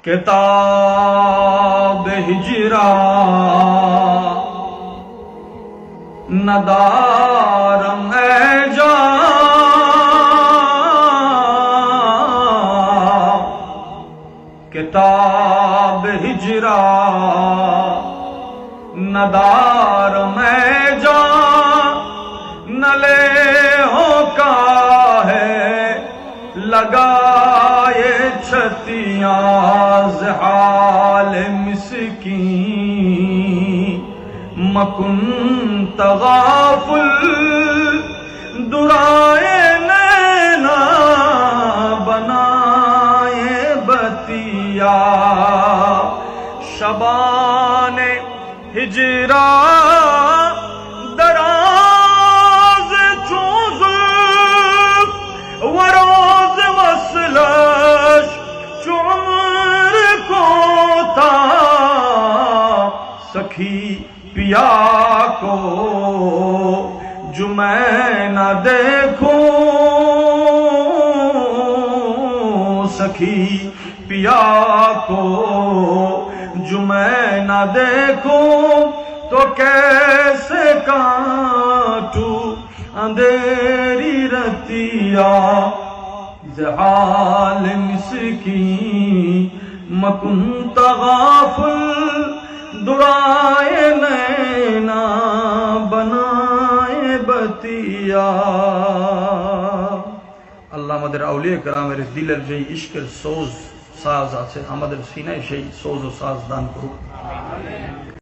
کتاب ہجرا ندارم اے جان، کتاب ہجرا ندارم اے جان، نلے ہو کا ہے لگائے چھتیاں زحال مسکین، مکن تغافل درائے نینا بنائے بتیا، شبان ہجرا دراز چوز وروز وصلش چمر کو تا، سکھی پیا کو جو میں نہ دیکھوں، سکھی پیا کو جو میں نہ دیکھوں، تو کیسے کاٹوں اندھیری رتیا، زحال مسکین مکن تغافل درائے نینا بنائے بتیا۔ আল্লাহ আমাদের আউলিয়া কেরামের দিলের যেই ইশকের সোজ সাজ আছে আমাদের সিনায় সেই সোজ ও সাজ দান করুক।